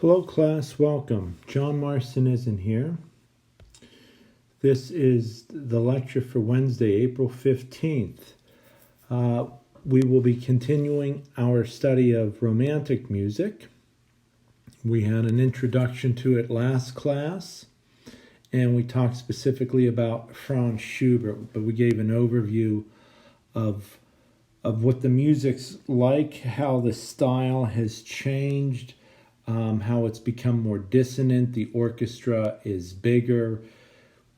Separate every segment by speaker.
Speaker 1: Hello class, welcome. John Marston isn't here. This is the lecture for Wednesday, April 15th. We will be continuing our study of romantic music. We had an introduction to it last class, and we talked specifically about Franz Schubert, but we gave an overview of what the music's like, how the style has changed, how it's become more dissonant, the orchestra is bigger.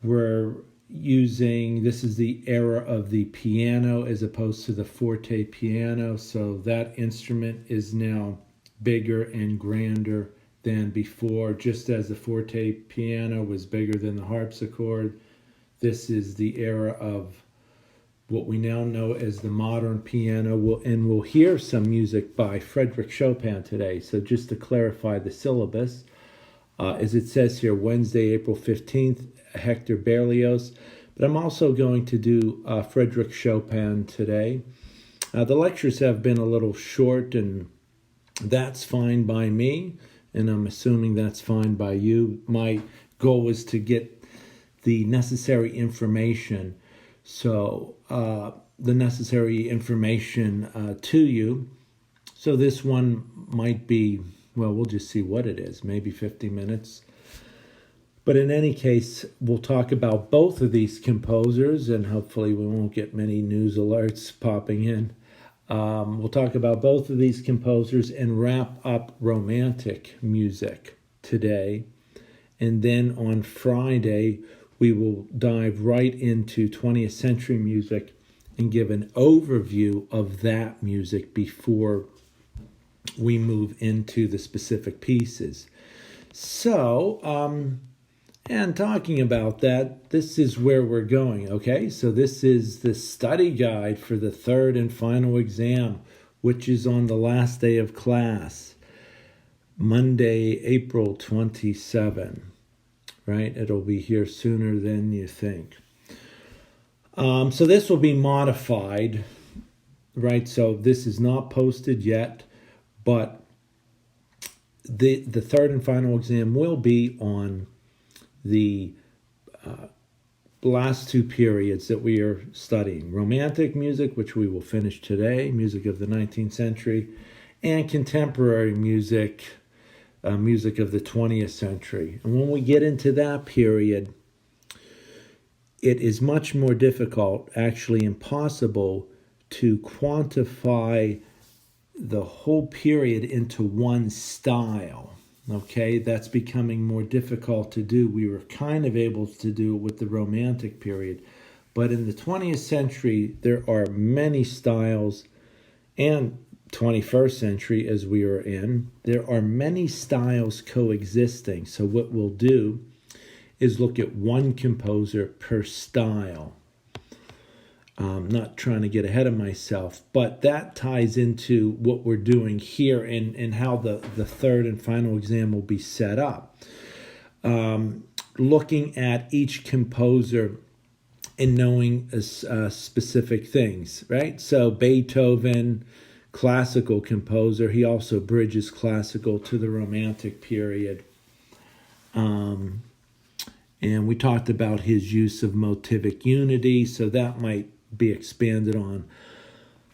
Speaker 1: We're using, this is the era of the piano as opposed to the forte piano, so that instrument is now bigger and grander than before. Just as the forte piano was bigger than the harpsichord, this is the era of what we now know as the modern piano, and we'll hear some music by Chopin today. So just to clarify the syllabus, as it says here, Wednesday, April 15th, Hector Berlioz. But I'm also going to do Chopin today. The lectures have been a little short, and that's fine by me, and I'm assuming that's fine by you. My goal is to get the necessary information, the necessary information to you. So this one might be, well, we'll just see what it is, maybe 50 minutes. But in any case, we'll talk about both of these composers, and hopefully we won't get many news alerts popping in. We'll talk about both of these composers and wrap up romantic music today. And then on Friday, we will dive right into 20th century music and give an overview of that music before we move into the specific pieces. So, and talking about that, this is where we're going, okay? So this is the study guide for the third and final exam, which is on the last day of class, Monday, April 27. Right? It'll be here sooner than you think. So this will be modified, right? So this is not posted yet, but the third and final exam will be on the last two periods that we are studying. Romantic music, which we will finish today, music of the 19th century, and contemporary music, music of the 20th century. And when we get into that period, it is much more difficult, actually impossible, to quantify the whole period into one style. Okay, that's becoming more difficult to do. We were kind of able to do it with the Romantic period. But in the 20th century, there are many styles, and 21st century as we are in, there are many styles coexisting. So what we'll do is look at one composer per style. Not trying to get ahead of myself, but that ties into what we're doing here and how the third and final exam will be set up. Looking at each composer and knowing specific things, right? So Beethoven, classical composer, he also bridges classical to the Romantic period. And we talked about his use of motivic unity, so that might be expanded on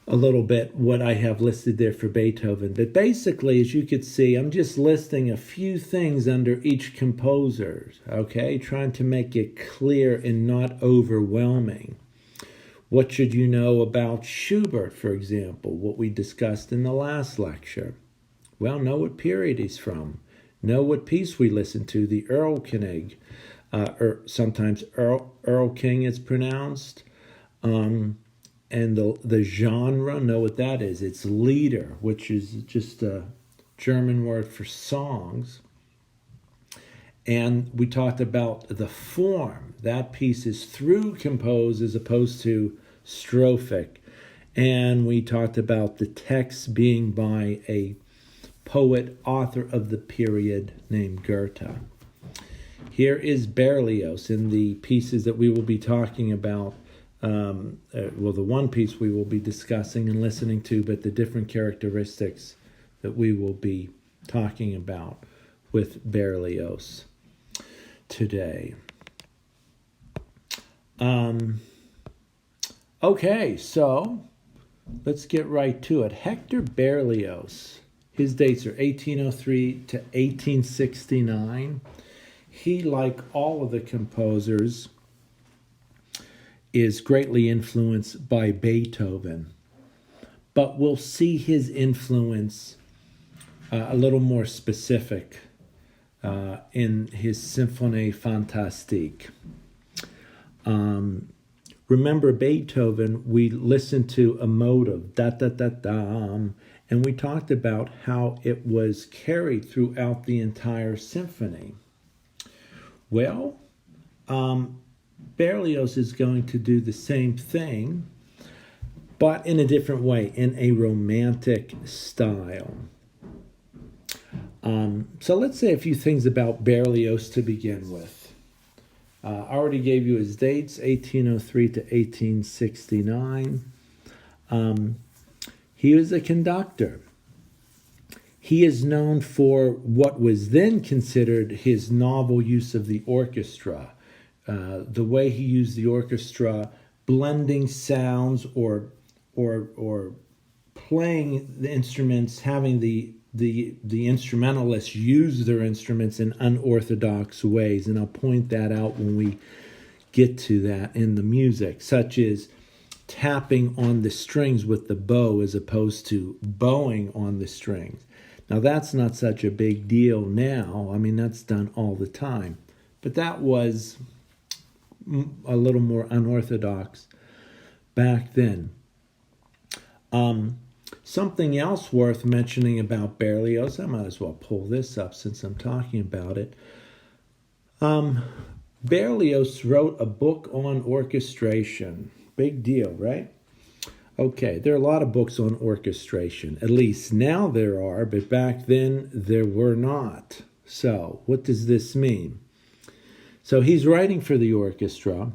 Speaker 1: a little bit, what I have listed there for Beethoven. But basically, as you could see, I'm just listing a few things under each composer, okay? Trying to make it clear and not overwhelming. What should you know about Schubert, for example, what we discussed in the last lecture? Well, know what period he's from. Know what piece we listened to, the Erlkönig, or sometimes Erlking it's pronounced. And the genre, know what that is. It's Lieder, which is just a German word for songs. And we talked about the form. That piece is through composed as opposed to strophic. And we talked about the text being by a poet, author of the period named Goethe. Here is Berlioz in the pieces that we will be talking about. The one piece we will be discussing and listening to, but the different characteristics that we will be talking about. with Berlioz today. Okay, so let's get right to it. Hector Berlioz, his dates are 1803 to 1869. He, like all of the composers, is greatly influenced by Beethoven. But we'll see his influence a little more specific in his Symphonie Fantastique. Remember Beethoven, we listened to a motive, da-da-da-dam, and we talked about how it was carried throughout the entire symphony. Well, Berlioz is going to do the same thing, but in a different way, in a romantic style. So let's say a few things about Berlioz to begin with. I already gave you his dates, 1803 to 1869. He was a conductor. He is known for what was then considered his novel use of the orchestra. The way he used the orchestra, blending sounds or playing the instruments, having the instrumentalists use their instruments in unorthodox ways, and I'll point that out when we get to that in the music, such as tapping on the strings with the bow as opposed to bowing on the strings. Now that's not such a big deal now. I mean, that's done all the time, but that was a little more unorthodox back then. Something else worth mentioning about Berlioz, I might as well pull this up since I'm talking about it. Berlioz wrote a book on orchestration. Big deal, right? Okay, there are a lot of books on orchestration. At least now there are, but back then there were not. So, what does this mean? So he's writing for the orchestra,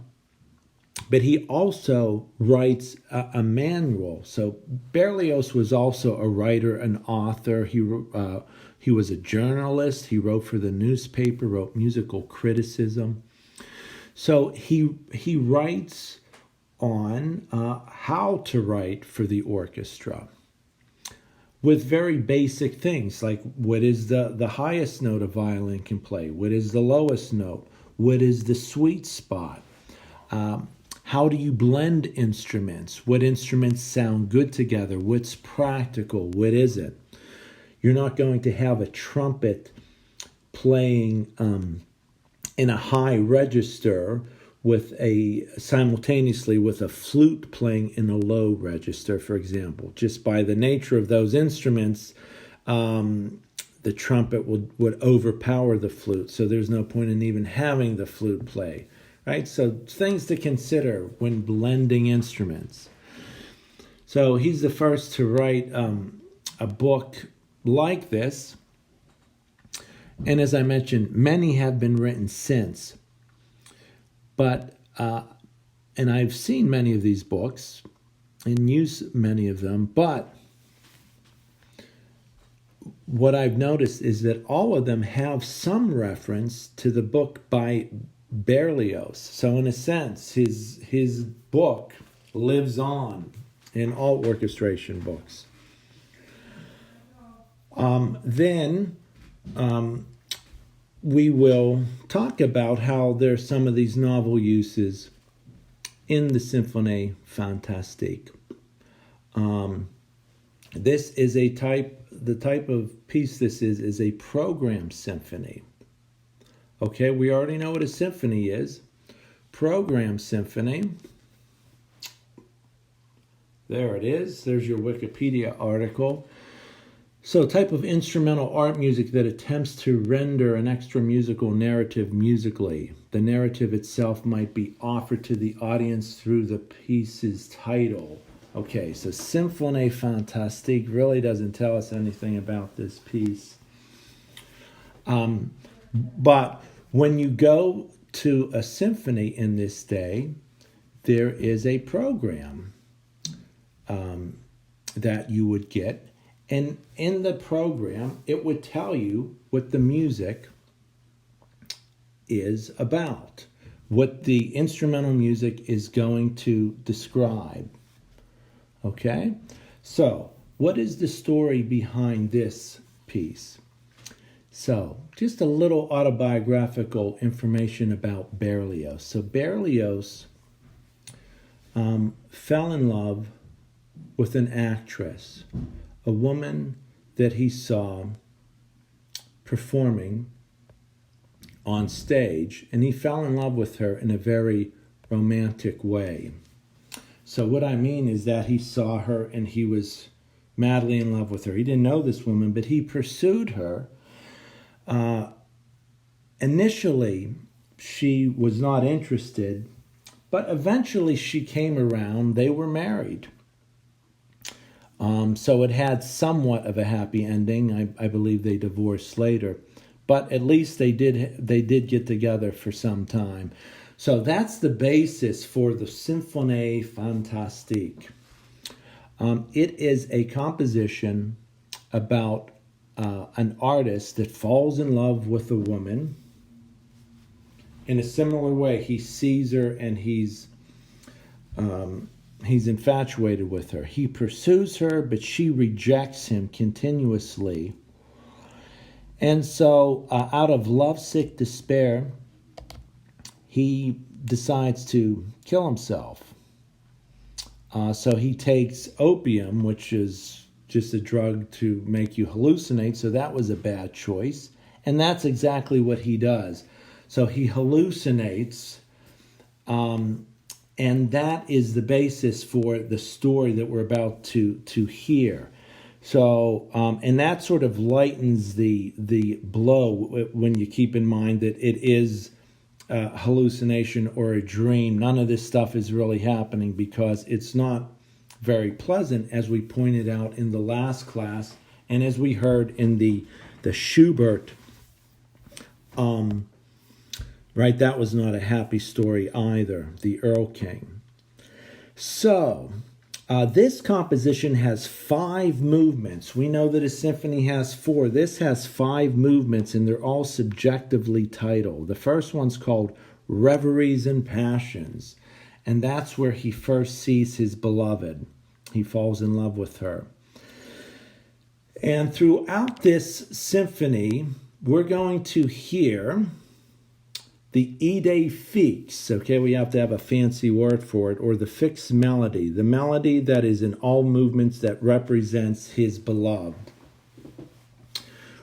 Speaker 1: but he also writes a manual. So Berlioz was also a writer, an author. He was a journalist. He wrote for the newspaper, wrote musical criticism. So he writes on how to write for the orchestra with very basic things like what is the highest note a violin can play, what is the lowest note, what is the sweet spot, how do you blend instruments, what instruments sound good together, what's practical, what isn't. You're not going to have a trumpet playing in a high register simultaneously with a flute playing in a low register, for example. Just by the nature of those instruments, the trumpet would overpower the flute, so there's no point in even having the flute play, right? So things to consider when blending instruments. So he's the first to write a book like this, and as I mentioned, many have been written since. But, and I've seen many of these books and used many of them, but what I've noticed is that all of them have some reference to the book by Berlioz. So in a sense, his book lives on in all orchestration books. Then we will talk about how there's some of these novel uses in the Symphonie Fantastique. This is the type of piece this is a program symphony. Okay, we already know what a symphony is. Program symphony. There it is. There's your Wikipedia article. So, type of instrumental art music that attempts to render an extra musical narrative musically. The narrative itself might be offered to the audience through the piece's title. Okay, so Symphonie Fantastique really doesn't tell us anything about this piece. But when you go to a symphony in this day, there is a program that you would get. And in the program, it would tell you what the music is about, what the instrumental music is going to describe. Okay? So, what is the story behind this piece? So, just a little autobiographical information about Berlioz. So, Berlioz fell in love with an actress, a woman that he saw performing on stage, and he fell in love with her in a very romantic way. So what I mean is that he saw her and he was madly in love with her. He didn't know this woman, but he pursued her. Initially, she was not interested, but eventually she came around. They were married. So it had somewhat of a happy ending. I believe they divorced later, but at least they did get together for some time. So that's the basis for the Symphonie Fantastique. It is a composition about an artist that falls in love with a woman. In a similar way, he sees her and he's infatuated with her. He pursues her, but she rejects him continuously. And so, out of lovesick despair, he decides to kill himself. So he takes opium, which is just a drug to make you hallucinate. So that was a bad choice. And that's exactly what he does. So he hallucinates, and that is the basis for the story that we're about to hear. So, and that sort of lightens the blow when you keep in mind that it is a hallucination or a dream. None of this stuff is really happening because it's not very pleasant, as we pointed out in the last class, and as we heard in the Schubert. Right, that was not a happy story either, the Earl King. So, this composition has 5 movements. We know that a symphony has 4. This has 5 movements, and they're all subjectively titled. The first one's called Reveries and Passions, and that's where he first sees his beloved. He falls in love with her. And throughout this symphony, we're going to hear the idée fixe, okay, we have to have a fancy word for it, or the fixed melody, the melody that is in all movements that represents his beloved.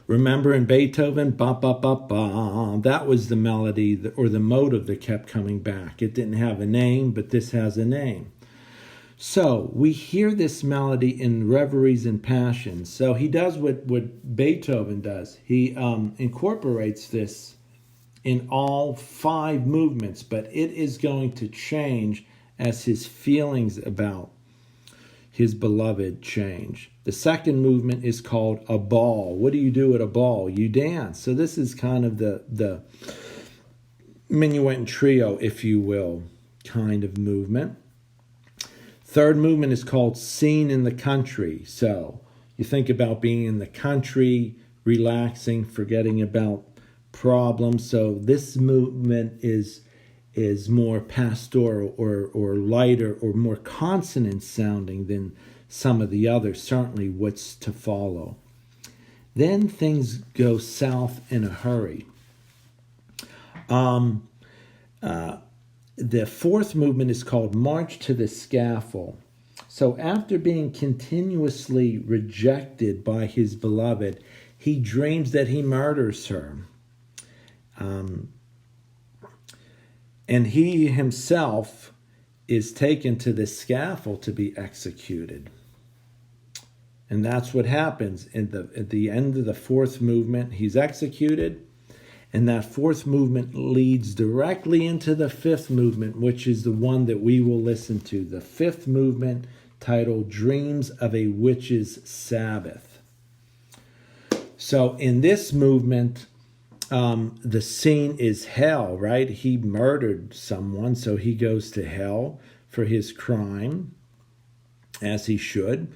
Speaker 1: Remember in Beethoven, ba ba ba ba, that was the melody or the motive that kept coming back. It didn't have a name, but this has a name. So we hear this melody in Reveries and Passions. So he does what Beethoven does. He incorporates this in all 5 movements, but it is going to change as his feelings about his beloved change. The second movement is called a ball. What do you do at a ball? You dance. So this is kind of the minuet and trio, if you will, kind of movement. Third movement is called Scene in the Country. So you think about being in the country, relaxing, forgetting about problems. So this movement is more pastoral or lighter or more consonant sounding than some of the others, certainly what's to follow. Then things go south in a hurry. The fourth movement is called March to the Scaffold. So after being continuously rejected by his beloved, he dreams that he murders her. And he himself is taken to the scaffold to be executed. And that's what happens. At the end of the fourth movement, he's executed. And that fourth movement leads directly into the fifth movement, which is the one that we will listen to. The fifth movement, titled Dreams of a Witch's Sabbath. So in this movement, the scene is hell, right? He murdered someone, so he goes to hell for his crime, as he should.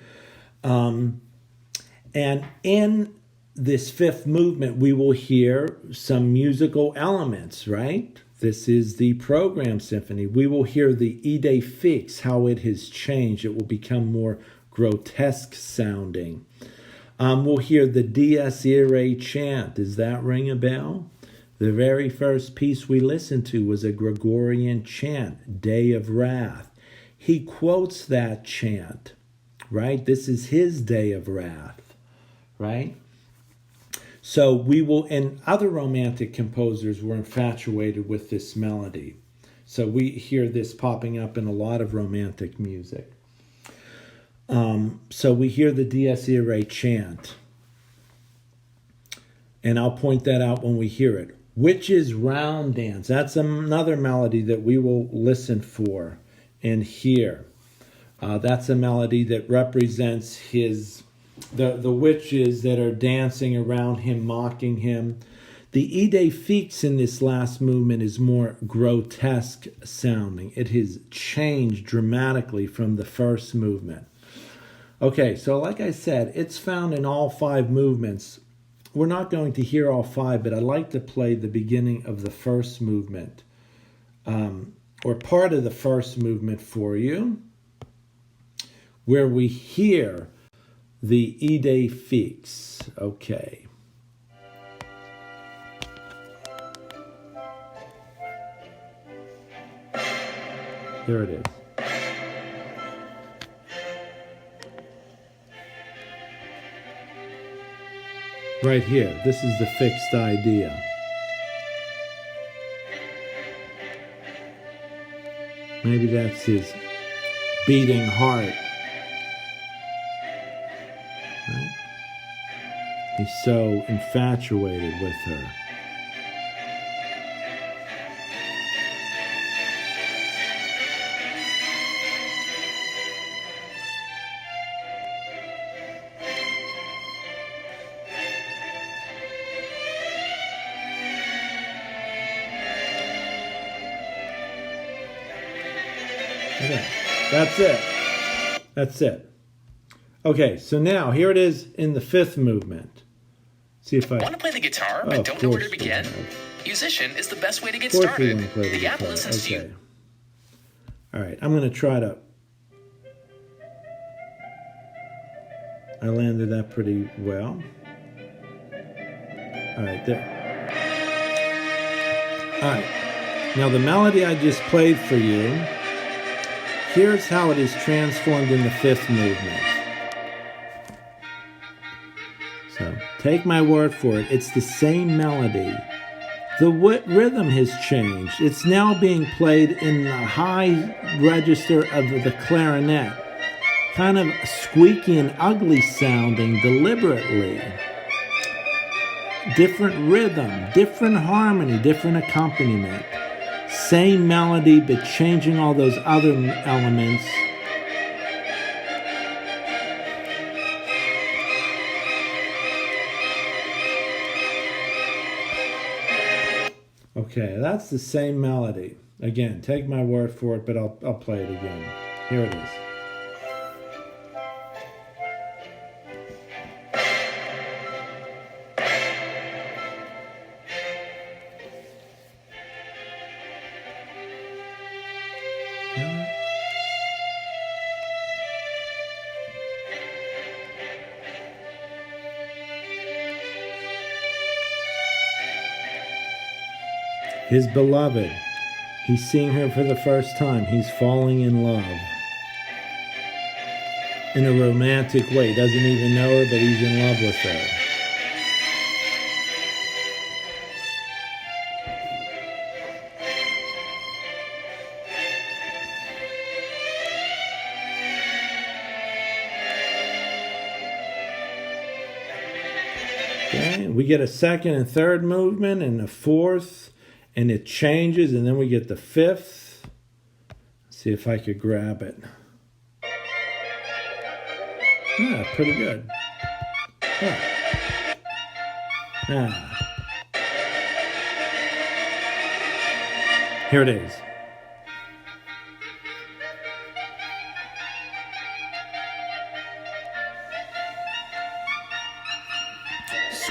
Speaker 1: And in this fifth movement, we will hear some musical elements, right? This is the program symphony. We will hear the idée fixe, how it has changed. It will become more grotesque sounding. We'll hear the Dies Irae chant. Does that ring a bell? The very first piece we listened to was a Gregorian chant, Day of Wrath. He quotes that chant, right? This is his Day of Wrath, right? So we will, and other romantic composers were infatuated with this melody. So we hear this popping up in a lot of romantic music. So we hear the Dies Irae chant. And I'll point that out when we hear it. Witch's Round Dance. That's another melody that we will listen for and hear. That's a melody that represents the witches that are dancing around him, mocking him. The idée fixe in this last movement is more grotesque sounding. It has changed dramatically from the first movement. Okay, so like I said, it's found in all 5 movements. We're not going to hear all 5, but I'd like to play the beginning of the first movement, or part of the first movement for you, where we hear the idée fixe. Okay. There it is. Right here, this is the fixed idea. Maybe that's his beating heart. Right? He's so infatuated with her. Okay. That's it. Okay, so now here it is in the 5th movement. See if I
Speaker 2: want to play the guitar but don't know where to begin? Musician is the best way to get
Speaker 1: started.
Speaker 2: The app listens to you.
Speaker 1: All right, I'm going to try to. I landed that pretty well. All right, there. All right. Now the melody I just played for you, here's how it is transformed in the 5th movement. So take my word for it, it's the same melody. The rhythm has changed. It's now being played in the high register of the clarinet, kind of squeaky and ugly sounding deliberately. Different rhythm, different harmony, different accompaniment. Same melody, but changing all those other elements. Okay, that's the same melody. Again, take my word for it, but I'll play it again. Here it is. His beloved. He's seeing her for the first time. He's falling in love. In a romantic way. He doesn't even know her, but he's in love with her. Okay, we get a 2nd and 3rd movement and a 4th. And it changes, and then we get the 5th. Let's see if I could grab it. Yeah, pretty good. Here it is.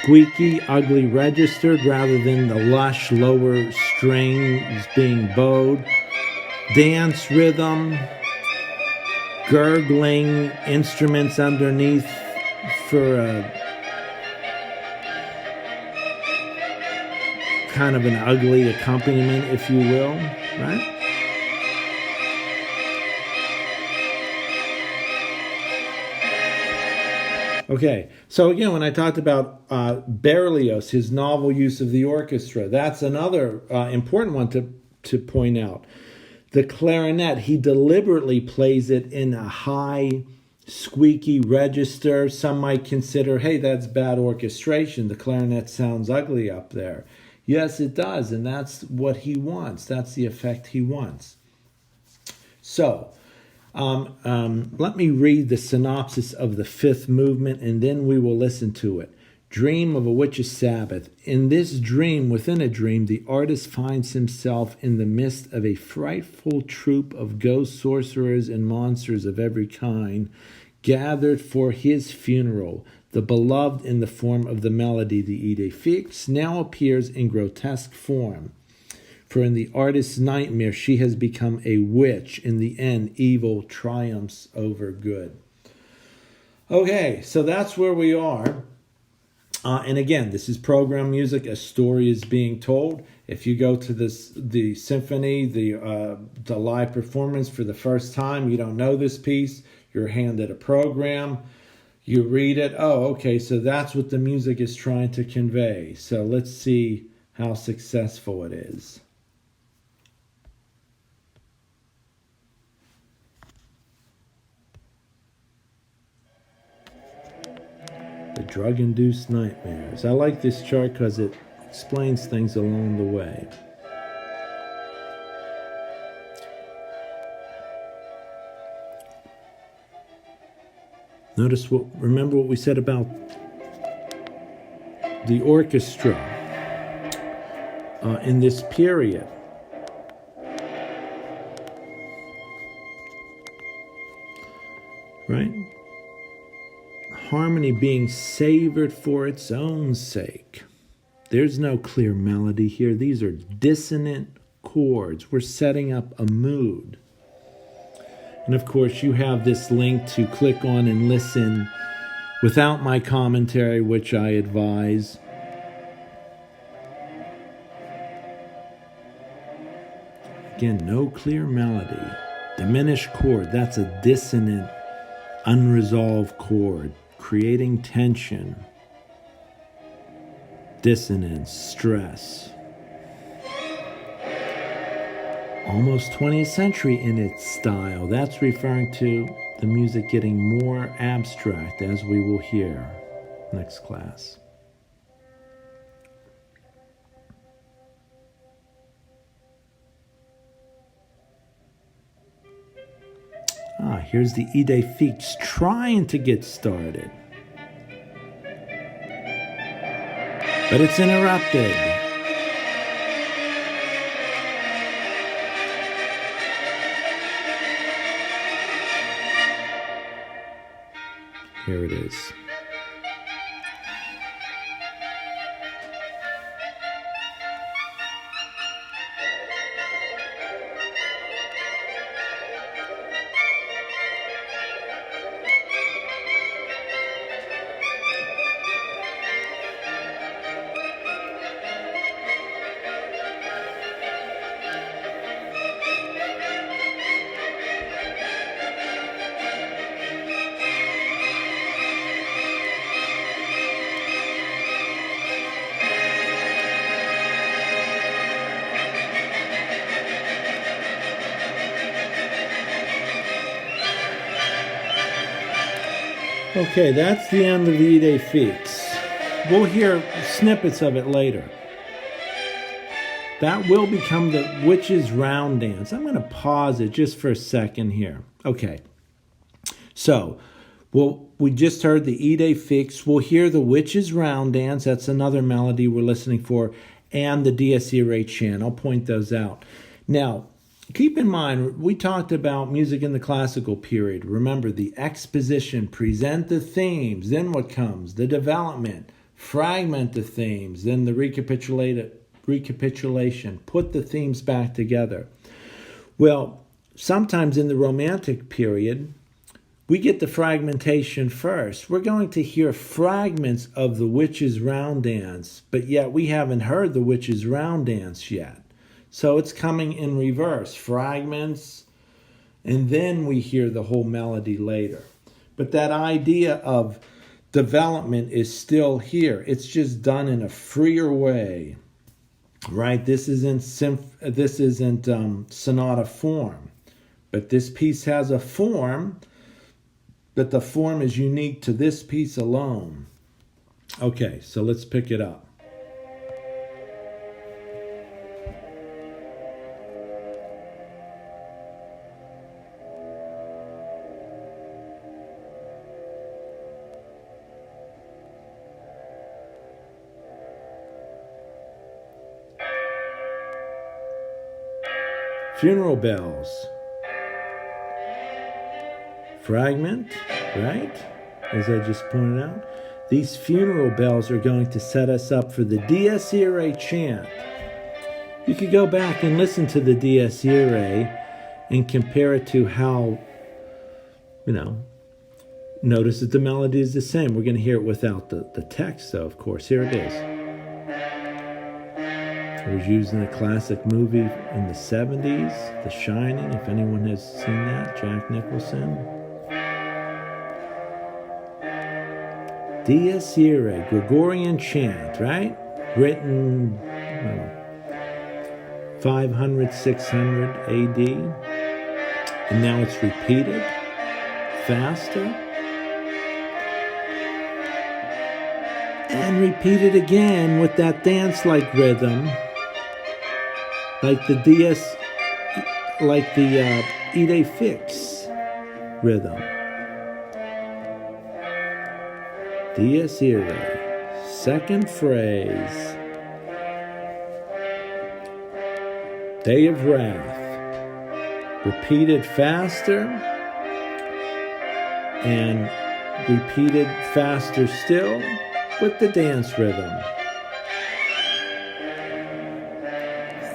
Speaker 1: squeaky, ugly registered rather than the lush lower strings being bowed. Dance rhythm, gurgling instruments underneath for a kind of an ugly accompaniment, if you will, right? Okay, so again, when I talked about Berlioz, his novel use of the orchestra, that's another important one to point out. The clarinet, he deliberately plays it in a high, squeaky register. Some might consider, hey, that's bad orchestration. The clarinet sounds ugly up there. Yes, it does, and that's what he wants. That's the effect he wants. So, let me read the synopsis of the fifth movement, and then we will listen to it. Dream of a Witch's Sabbath. In this dream, within a dream, the artist finds himself in the midst of a frightful troop of ghosts, sorcerers, and monsters of every kind, gathered for his funeral. The beloved in the form of the melody, the idée fixe, now appears in grotesque form. For in the artist's nightmare, she has become a witch. In the end, evil triumphs over good. Okay, so that's where we are. And again, this is program music. A story is being told. If you go to the symphony, the live performance for the first time, you don't know this piece. You're handed a program. You read it. Oh, okay, so that's what the music is trying to convey. So let's see how successful it is. The drug-induced nightmares. I like this chart because it explains things along the way. Remember what we said about the orchestra in this period. Right? Harmony being savored for its own sake. There's no clear melody here. These are dissonant chords. We're setting up a mood. And of course, you have this link to click on and listen without my commentary, which I advise. Again, no clear melody. Diminished chord, that's a dissonant, unresolved chord, creating tension, dissonance, stress. Almost 20th century in its style. That's referring to the music getting more abstract, as we will hear next class. Here's the idée fixe trying to get started. But it's interrupted. Here it is. Okay, that's the end of the idée fixe. We'll hear snippets of it later. That will become the Witch's Round Dance. I'm going to pause it just for a second here. Okay, so we just heard the idée fixe. We'll hear the Witch's Round Dance. That's another melody we're listening for. And the Dies Irae chant. I'll point those out. Now, keep in mind, we talked about music in the classical period. Remember, the exposition, present the themes, then what comes? The development, fragment the themes, then the recapitulation, put the themes back together. Well, sometimes in the Romantic period, we get the fragmentation first. We're going to hear fragments of the Witch's Round Dance, but yet we haven't heard the Witch's Round Dance yet. So it's coming in reverse, fragments, and then we hear the whole melody later. But that idea of development is still here. It's just done in a freer way, right? This isn't sonata form, but this piece has a form, but the form is unique to this piece alone. Okay, so let's pick it up. Funeral bells. Fragment, right? As I just pointed out. These funeral bells are going to set us up for the Dies Irae chant. You could go back and listen to the Dies Irae and compare it to how, notice that the melody is the same. We're going to hear it without the text, though, of course. Here it is. It was used in a classic movie in the 70s, The Shining, if anyone has seen that, Jack Nicholson. Dies Irae, Gregorian chant, right? Written 500, 600 AD. And now it's repeated, faster. And repeated again with that dance-like rhythm. Like the Ide Fix rhythm. Dies Irae, second phrase. Day of Wrath. Repeated faster and repeated faster still with the dance rhythm.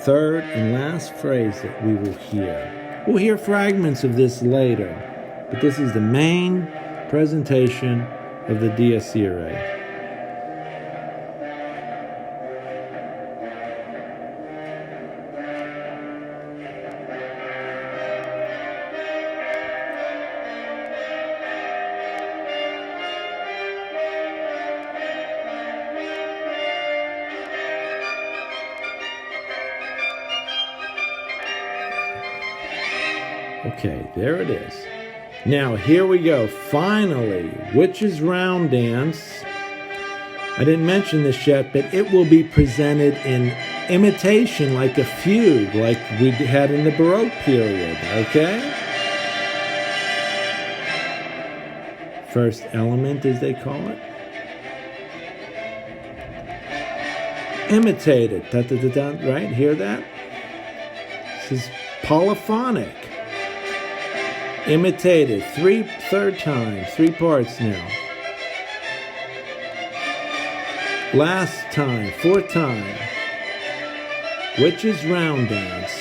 Speaker 1: Third and last phrase that we will hear. We'll hear fragments of this later, but this is the main presentation of the Dies Irae. Okay, there it is. Now, here we go. Finally, Witch's Round Dance. I didn't mention this yet, but it will be presented in imitation, like a fugue, like we had in the Baroque period, okay? First element, as they call it. Imitated, da-da-da-da, right? Hear that? This is polyphonic. Imitated, third time, 3 parts now. Last time, 4th time. Witch's Round Dance.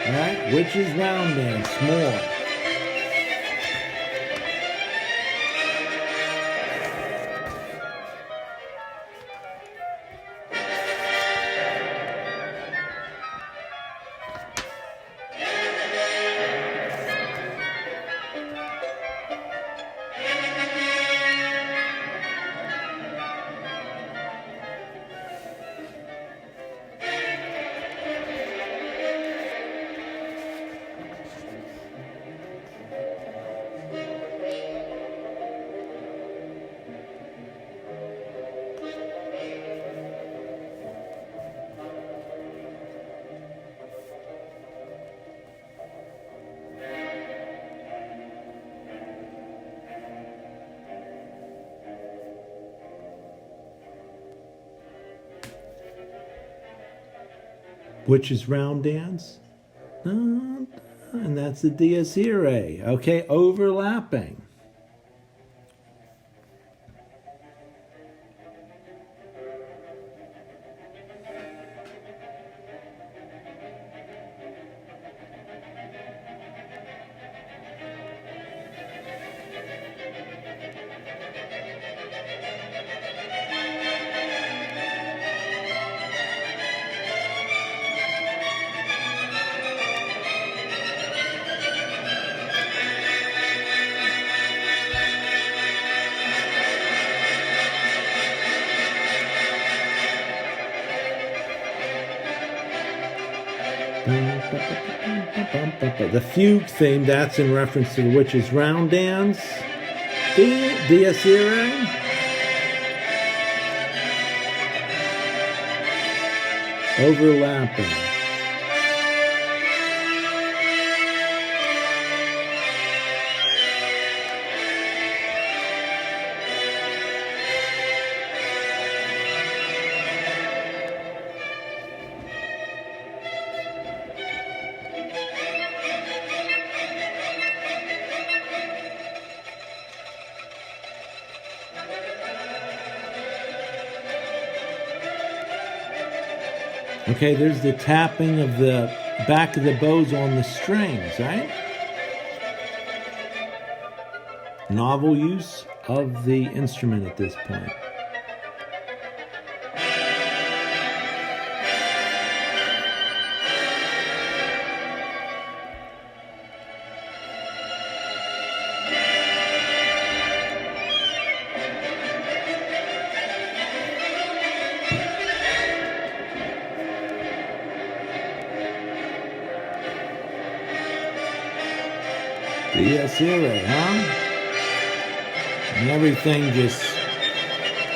Speaker 1: Alright, Witch's Round Dance, more. which is round dance. And that's the dies irae. Okay, overlapping. The fugue theme, that's in reference to the witch's round dance. Dies irae. Overlapping. Okay, there's the tapping of the back of the bows on the strings, right? Novel use of the instrument at this point. Dies irae, huh? And everything just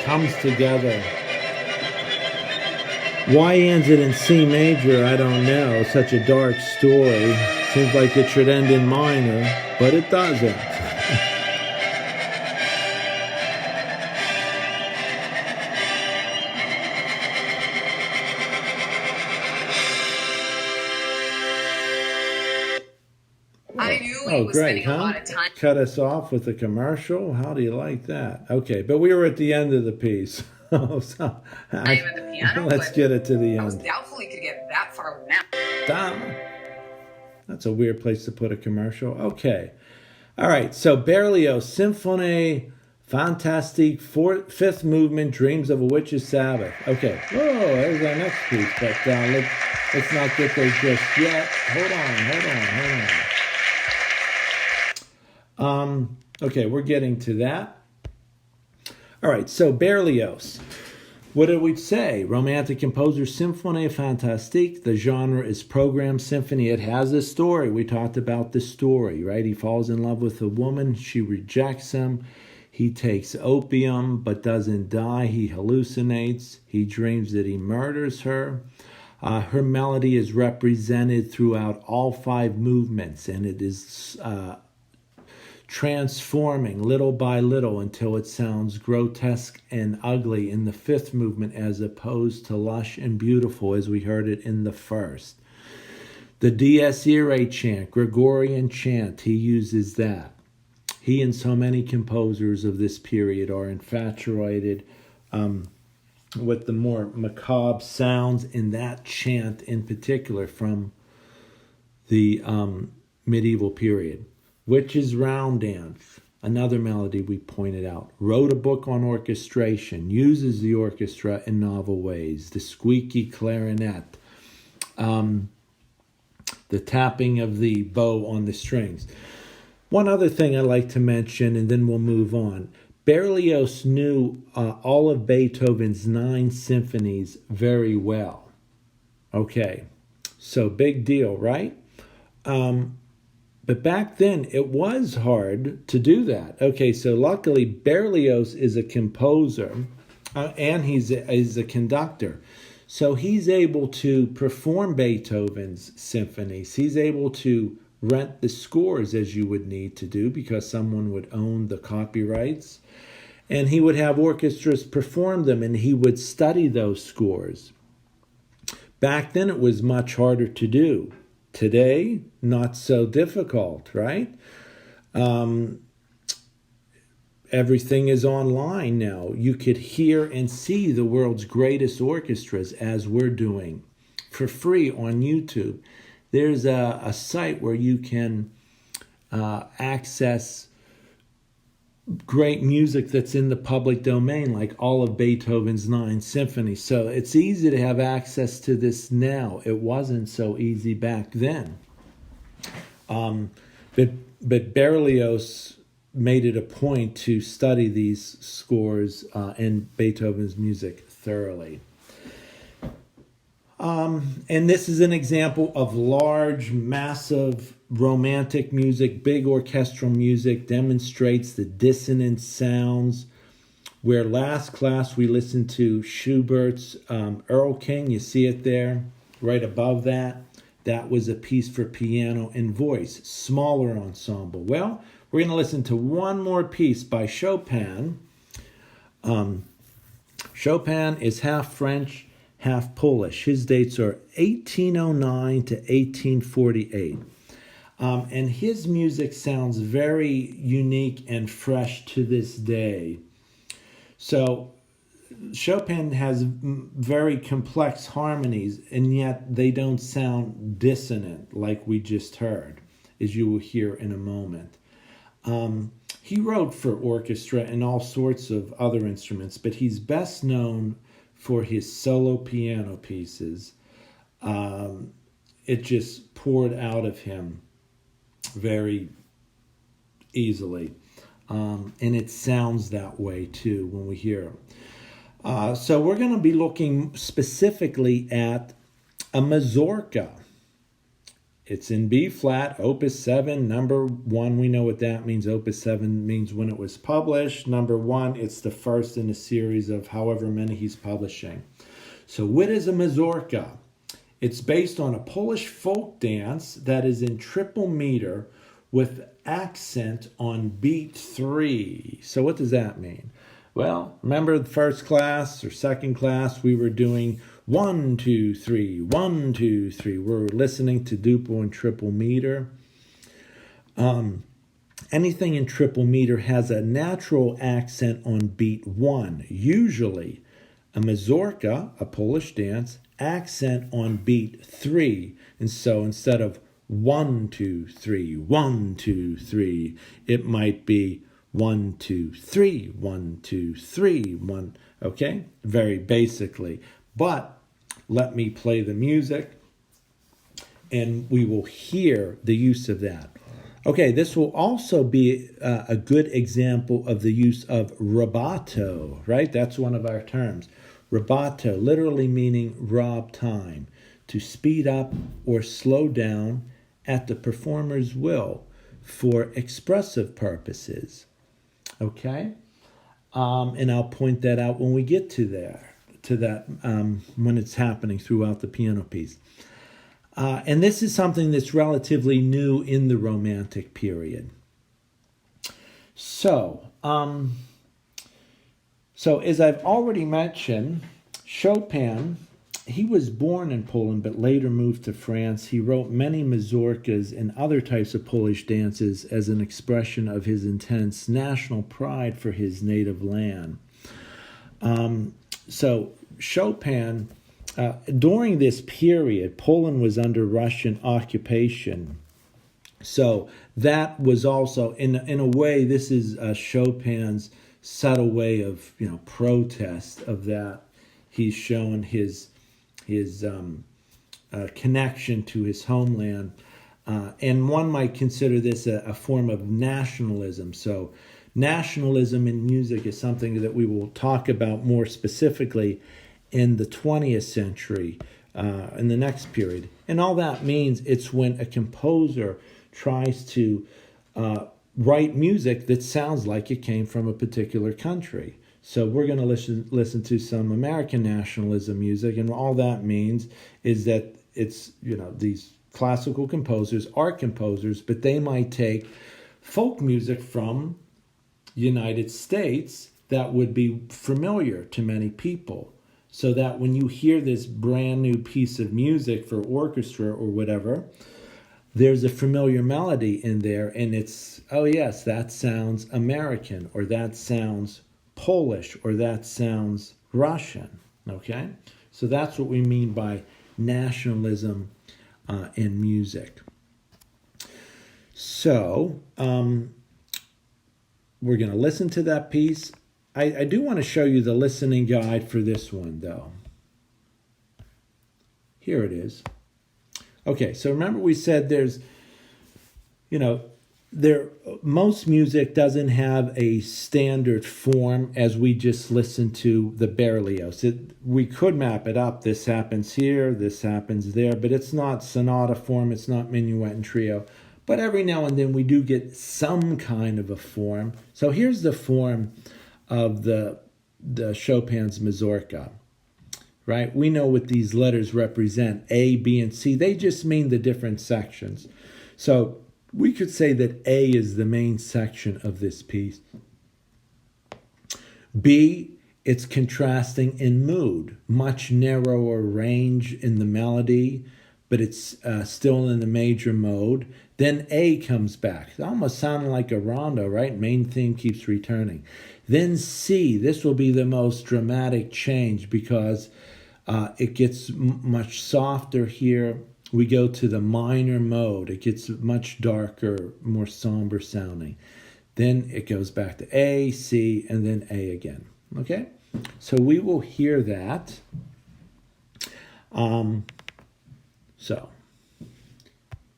Speaker 1: comes together. Why ends it in C major, I don't know. Such a dark story. Seems like it should end in minor, but it doesn't. Oh, great, huh? Cut us off with a commercial? How do you like that? Okay, but we were at the end of the piece. So
Speaker 3: I am at the piano.
Speaker 1: Let's get it to the end.
Speaker 3: I was doubtful he could get that far now.
Speaker 1: That's a weird place to put a commercial. Okay. All right, so Berlioz, Symphonie Fantastique, fifth movement, Dreams of a Witch's Sabbath. Okay, whoa, there's our next piece, but let's not get there just yet. Hold on. Okay, we're getting to that. All right, so Berlioz. What did we say? Romantic composer, Symphonie Fantastique. The genre is program symphony. It has a story. We talked about the story, right? He falls in love with a woman. She rejects him. He takes opium but doesn't die. He hallucinates. He dreams that he murders her. Her melody is represented throughout all five movements, and it is transforming little by little until it sounds grotesque and ugly in the fifth movement as opposed to lush and beautiful as we heard it in the first. The Dies Irae chant, Gregorian chant, he uses that. He and so many composers of this period are infatuated with the more macabre sounds in that chant in particular from the medieval period. Witch's Round Dance, another melody we pointed out. Wrote a book on orchestration, uses the orchestra in novel ways. The squeaky clarinet, the tapping of the bow on the strings. One other thing I'd like to mention, and then we'll move on. Berlioz knew all of Beethoven's 9 symphonies very well. Okay, so big deal, right? But back then, it was hard to do that. Okay, so luckily, Berlioz is a composer, and he's a conductor. So he's able to perform Beethoven's symphonies. He's able to rent the scores as you would need to do because someone would own the copyrights. And he would have orchestras perform them, and he would study those scores. Back then, it was much harder to do. Today, not so difficult, right? Everything is online now. You could hear and see the world's greatest orchestras as we're doing for free on YouTube. There's a site where you can access great music that's in the public domain, like all of Beethoven's 9 symphonies. So it's easy to have access to this now. It wasn't so easy back then. But Berlioz made it a point to study these scores and Beethoven's music thoroughly. And this is an example of large, massive romantic music, big orchestral music, demonstrates the dissonant sounds. Where last class we listened to Schubert's Earl King, you see it there, right above that. That was a piece for piano and voice, smaller ensemble. Well, we're going to listen to one more piece by Chopin. Chopin is half French, half Polish. His dates are 1809 to 1848. And his music sounds very unique and fresh to this day. So Chopin has very complex harmonies, and yet they don't sound dissonant like we just heard, as you will hear in a moment. He wrote for orchestra and all sorts of other instruments, but he's best known for his solo piano pieces. It just poured out of him very easily. And it sounds that way too when we hear him. So we're going to be looking specifically at a mazurka. It's in B flat, opus 7, number 1. We know what that means. Opus 7 means when it was published. Number 1, it's the first in a series of however many he's publishing. So what is a mazurka? It's based on a Polish folk dance that is in triple meter with accent on beat 3. So what does that mean? Well, remember the first class or second class, we were doing 1, 2, 3, 1, 2, 3. We're listening to duple and triple meter. Anything in triple meter has a natural accent on beat 1. Usually, a mazurka, a Polish dance, accent on beat 3. And so instead of 1, 2, 3, 1, 2, 3, it might be 1, 2, 3, 1, 2, 3, 1. Okay? Very basically. But let me play the music and we will hear the use of that. Okay, this will also be a good example of the use of rubato, right? That's one of our terms. Rubato, literally meaning rob time, to speed up or slow down at the performer's will for expressive purposes. Okay? And I'll point that out when we get to that when it's happening throughout the piano piece. And this is something that's relatively new in the Romantic period. So as I've already mentioned, Chopin, he was born in Poland but later moved to France. He wrote many mazurkas and other types of Polish dances as an expression of his intense national pride for his native land. So Chopin, during this period, Poland was under Russian occupation. So that was also, in a way, this is Chopin's subtle way of, protest of that. He's shown his connection to his homeland. And one might consider this a form of nationalism. So nationalism in music is something that we will talk about more specifically in the 20th century, in the next period. And all that means it's when a composer tries to write music that sounds like it came from a particular country. So we're going to listen to some American nationalism music, and all that means is that it's, these classical composers are composers, but they might take folk music from the United States that would be familiar to many people. so that when you hear this brand new piece of music for orchestra or whatever, there's a familiar melody in there, and it's, oh yes, that sounds American, or that sounds Polish, or that sounds Russian. Okay, so that's what we mean by nationalism in music. So we're going to listen to that piece. I do want to show you the listening guide for this one, though. Here it is. Okay, so remember we said there's, most music doesn't have a standard form as we just listened to the Berlioz. We could map it up. This happens here, this happens there, but it's not sonata form, it's not minuet and trio. But every now and then we do get some kind of a form. So here's the form of the Chopin's mazurka. Right? We know what these letters represent, A, B, and C. They just mean the different sections. So we could say that A is the main section of this piece. B, it's contrasting in mood, much narrower range in the melody, but it's still in the major mode. Then A comes back. It almost sounding like a rondo, right? Main theme keeps returning. Then C, this will be the most dramatic change because it gets much softer here. We go to the minor mode. It gets much darker, more somber sounding. Then it goes back to A, C, and then A again. Okay? So we will hear that. So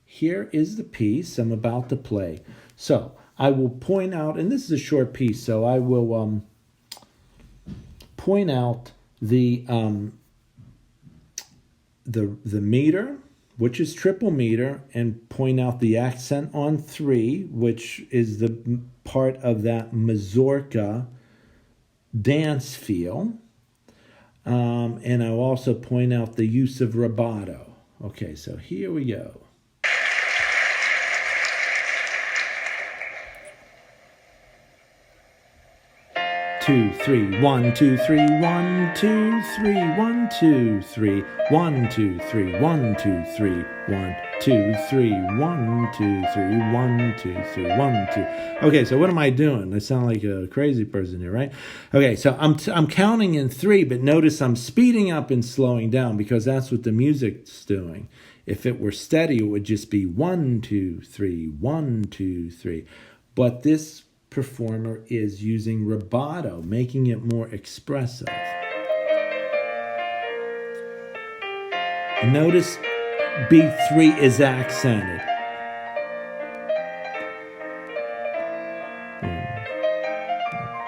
Speaker 1: here is the piece I'm about to play. So I will point out, and this is a short piece, so I will point out the meter, which is triple meter, and point out the accent on 3, which is the part of that mazurka dance feel. And I'll also point out the use of rubato. Okay, so here we go. 2, 3, 1, 2, 3, 1, 2, 3, 1, 2, 3, 1, 2, 3, 1, 2, 3, 1, 2, 3, 1, 2, 3, 1, 2, 3, 1, 2. Okay, so what am I doing? I sound like a crazy person here, right? Okay, so I'm counting in 3, but notice I'm speeding up and slowing down because that's what the music's doing. If it were steady, it would just be 1, 2, 3, 1, 2, 3. But this performer is using rubato, making it more expressive. Notice B3 is accented.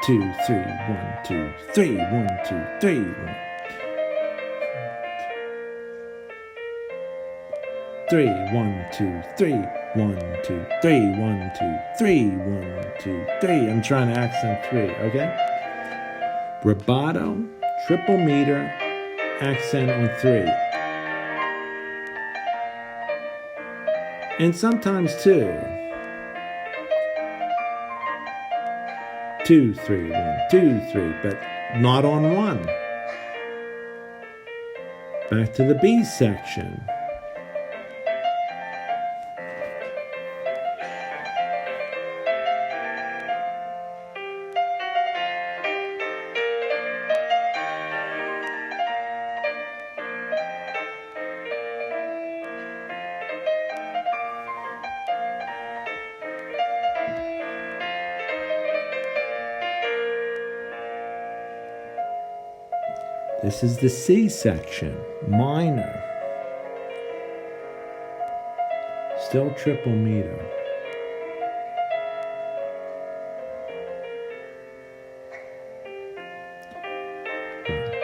Speaker 1: 2, 3, 1, 2, 3, 1, 2, 3, 1. 3, 1, 2, 3, 1, 2, 3, 1, 2, 3, 1, 2, 3. I'm trying to accent 3, okay? Rubato, triple meter, accent on 3. And sometimes 2. 2, 3, 1, 2, 3, but not on 1. Back to the B section. This is the C section, minor. Still triple meter.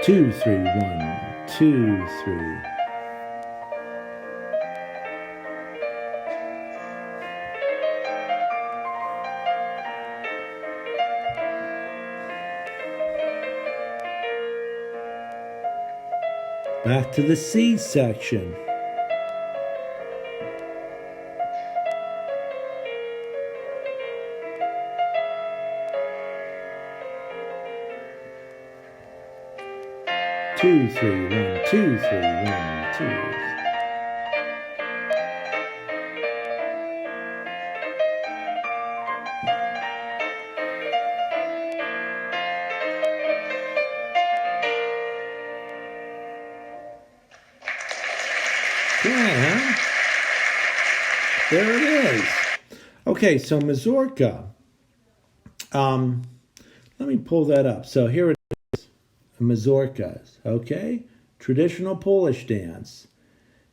Speaker 1: Two, 3, 1, 2, 3. Back to the C section. 2, 3, 1, 2, 3, 1, 2. Yeah, huh? There it is. Okay, so mazurka. Let me pull that up. So here it is, mazurkas. Okay, traditional Polish dance.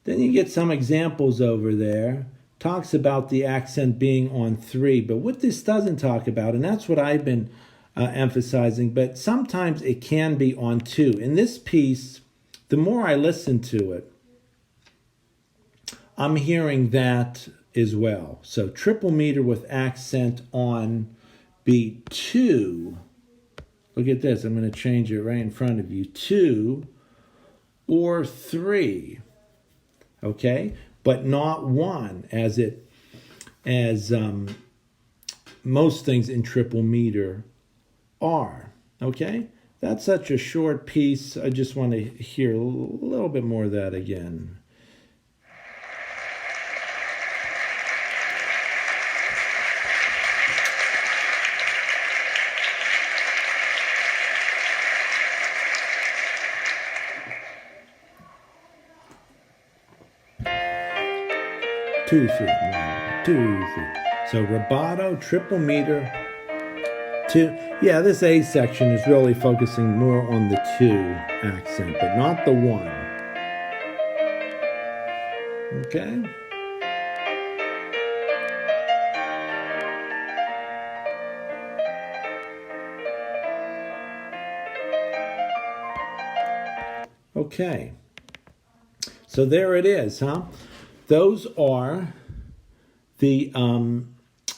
Speaker 1: Then you get some examples over there. Talks about the accent being on 3, but what this doesn't talk about, and that's what I've been emphasizing, but sometimes it can be on 2. In this piece, the more I listen to it, I'm hearing that as well. So triple meter with accent on beat 2. Look at this. I'm going to change it right in front of you. 2 or 3. Okay? But not 1 as most things in triple meter are. Okay? That's such a short piece. I just want to hear a little bit more of that again. Two, 3, 1, 2, 3. So rubato, triple meter, 2. Yeah, this A section is really focusing more on the 2 accent, but not the 1. Okay? Okay. So there it is, huh? Those are the,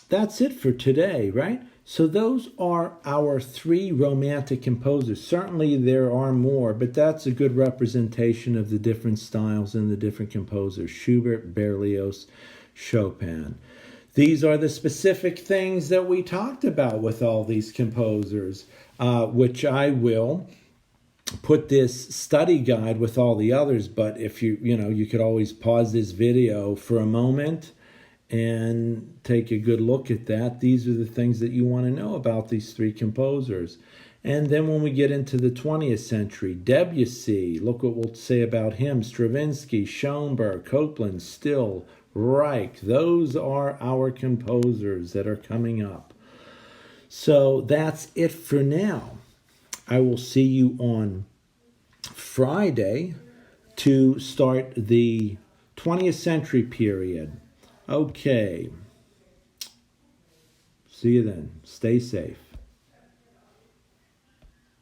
Speaker 1: that's it for today, right? So those are our 3 romantic composers. Certainly there are more, but that's a good representation of the different styles and the different composers. Schubert, Berlioz, Chopin. These are the specific things that we talked about with all these composers, which I will put this study guide with all the others, but if you could always pause this video for a moment and take a good look at that. These are the things that you want to know about these 3 composers. And then when we get into the 20th century, Debussy, look what we'll say about him, Stravinsky, Schoenberg, Copland, Still, Reich. Those are our composers that are coming up. So that's it for now. I will see you on Friday to start the 20th century period. Okay. See you then. Stay safe.